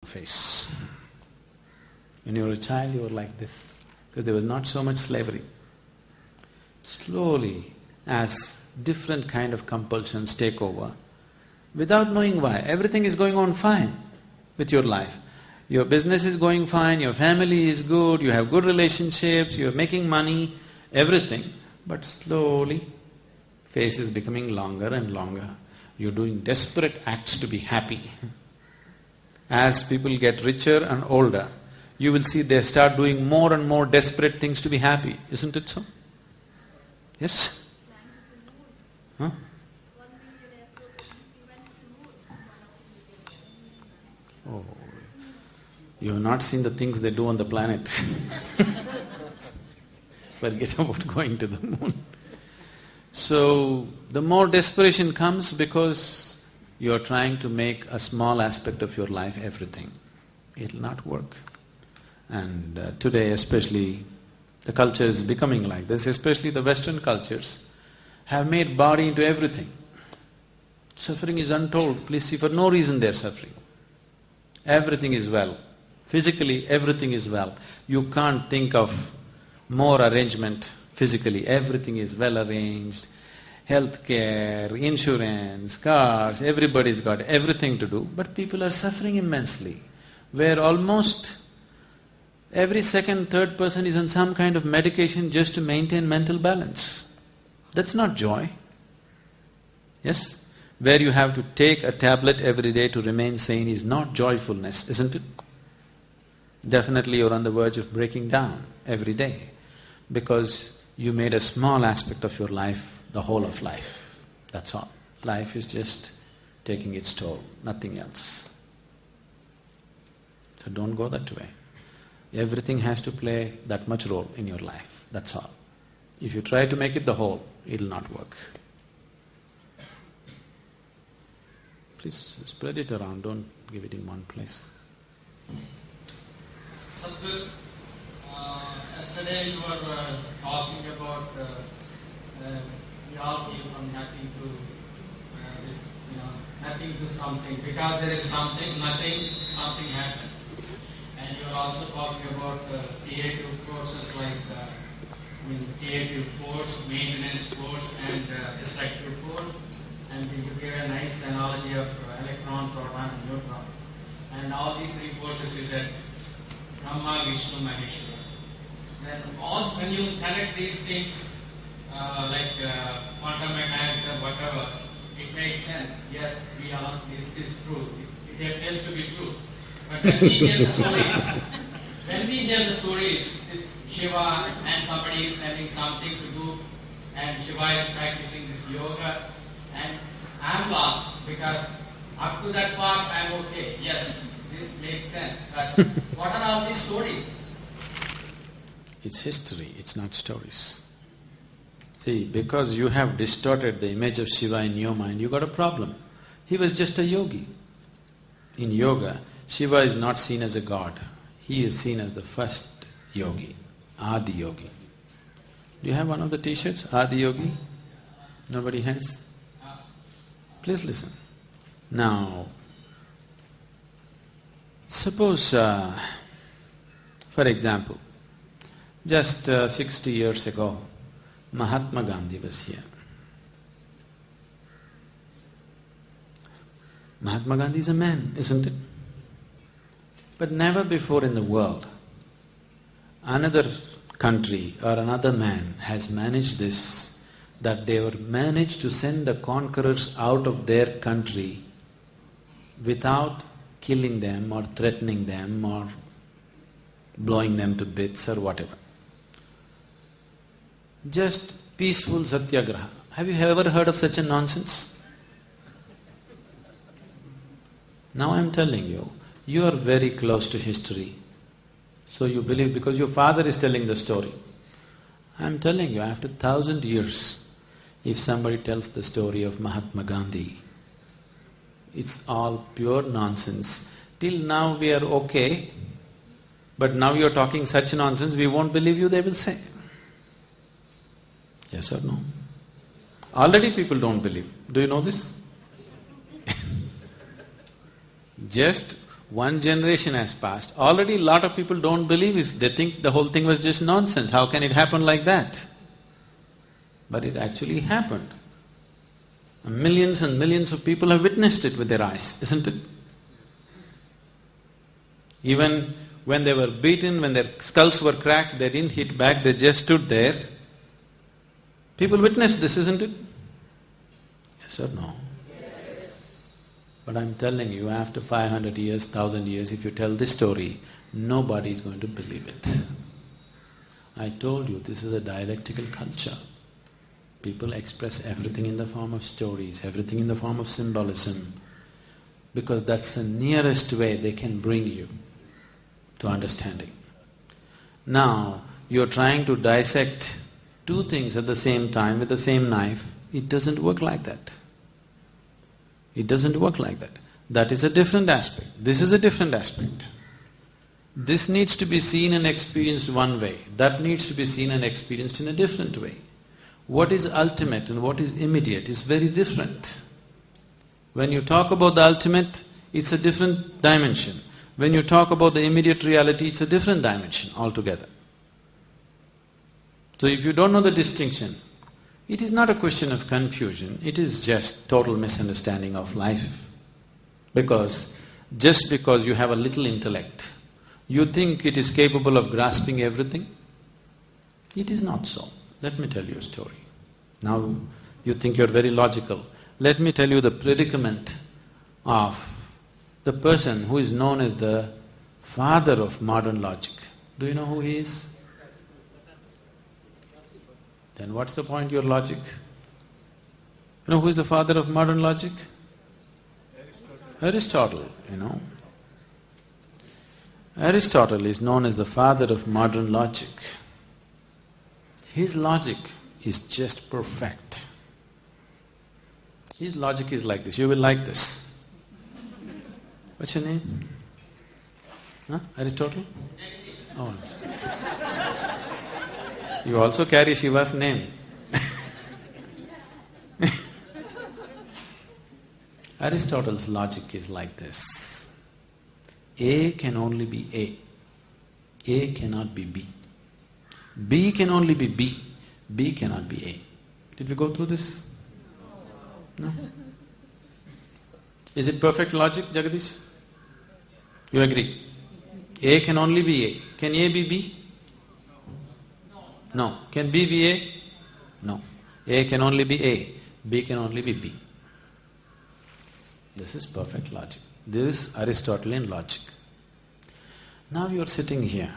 face. When you were a child, you were like this, because there was not so much slavery. Slowly, as different kind of compulsions take over, without knowing why, everything is going on fine with your life. Your business is going fine, your family is good, you have good relationships, you're making money, everything. But slowly, face is becoming longer and longer. You're doing desperate acts to be happy. As people get richer and older, you will see they start doing more and more desperate things to be happy, isn't it so? Yes? Huh? Oh, you have not seen the things they do on the planet. Forget about going to the moon. So, the more desperation comes because you are trying to make a small aspect of your life everything. It'll not work. And today especially, the culture is becoming like this, especially the Western cultures have made body into everything. Suffering is untold, please see, for no reason they're suffering. Everything is well. Physically, everything is well. You can't think of more arrangement physically, everything is well arranged. Healthcare, insurance, cars, everybody's got everything to do, but people are suffering immensely, where almost every second, third person is on some kind of medication just to maintain mental balance. That's not joy. Yes? Where you have to take a tablet every day to remain sane is not joyfulness, isn't it? Definitely you're on the verge of breaking down every day because you made a small aspect of your life the whole of life. That's all. Life is just taking its toll, nothing else. So don't go that way. Everything has to play that much role in your life, that's all. If you try to make it the whole, it'll not work. Please spread it around, don't give it in one place. Sadhguru, yesterday you were talking about we all came from nothing to this, nothing to something. Because there is something, nothing, something happened. And you are also talking about creative forces like creative force, maintenance force, and destructive force. And you gave a nice analogy of electron, proton, and neutron. And all these three forces you said, Brahma, Vishnu, Maheshwara. Then when you connect these things, like quantum mechanics or whatever, it makes sense. Yes, this is true. It appears to be true. But when we hear the stories, this Shiva and somebody is sending something to do, and Shiva is practicing this yoga, and I'm lost because up to that part I'm okay. Yes, this makes sense. But what are all these stories? It's history, it's not stories. See, because you have distorted the image of Shiva in your mind, you got a problem. He was just a yogi. In yoga, Shiva is not seen as a god. He is seen as the first yogi, Adi Yogi. Do you have one of the t-shirts, Adi Yogi? Nobody has? Please listen. Now, suppose, for example, just 60 years ago, Mahatma Gandhi was here. Mahatma Gandhi is a man, isn't it? But never before in the world, another country or another man has managed this, that they were managed to send the conquerors out of their country without killing them or threatening them or blowing them to bits or whatever. Just peaceful satyagraha. Have you ever heard of such a nonsense? Now I'm telling you, you are very close to history. So you believe because your father is telling the story. I'm telling you, after 1,000 years, if somebody tells the story of Mahatma Gandhi, it's all pure nonsense. Till now we are okay, but now you're talking such nonsense, we won't believe you, they will say. Yes or no? Already people don't believe. Do you know this? Just one generation has passed, already a lot of people don't believe it. They think the whole thing was just nonsense. How can it happen like that? But it actually happened. Millions and millions of people have witnessed it with their eyes, isn't it? Even when they were beaten, when their skulls were cracked, they didn't hit back, they just stood there. People witnessed this, isn't it? Yes or no? But I'm telling you, after 500 years, 1000 years, if you tell this story, nobody is going to believe it. I told you, this is a dialectical culture. People express everything in the form of stories, everything in the form of symbolism, because that's the nearest way they can bring you to understanding. Now, you're trying to dissect two things at the same time with the same knife, it doesn't work like that. It doesn't work like that. That is a different aspect. This is a different aspect. This needs to be seen and experienced one way. That needs to be seen and experienced in a different way. What is ultimate and what is immediate is very different. When you talk about the ultimate, it's a different dimension. When you talk about the immediate reality, it's a different dimension altogether. So if you don't know the distinction, it is not a question of confusion, it is just total misunderstanding of life. Because just because you have a little intellect, you think it is capable of grasping everything? It is not so. Let me tell you a story. Now you think you're very logical. Let me tell you the predicament of the person who is known as the father of modern logic. Do you know who he is? Then what's the point of your logic? You know who is the father of modern logic? Aristotle, you know. Aristotle is known as the father of modern logic. His logic is just perfect. His logic is like this, you will like this. What's your name? Huh? Aristotle? Oh, you also carry Shiva's name. Aristotle's logic is like this. A can only be A. A cannot be B. B can only be B. B cannot be A. Did we go through this? No? Is it perfect logic, Jagadish? You agree? A can only be A. Can A be B? No. Can B be A? No. A can only be A. B can only be B. This is perfect logic. This is Aristotelian logic. Now you are sitting here.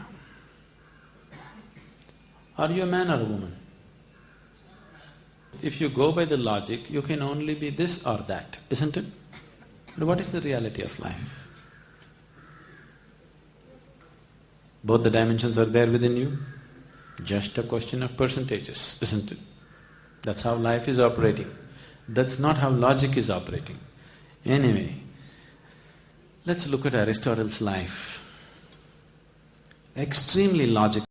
Are you a man or a woman? If you go by the logic, you can only be this or that, isn't it? But what is the reality of life? Both the dimensions are there within you. Just a question of percentages, isn't it? That's how life is operating. That's not how logic is operating. Anyway, let's look at Aristotle's life. Extremely logical.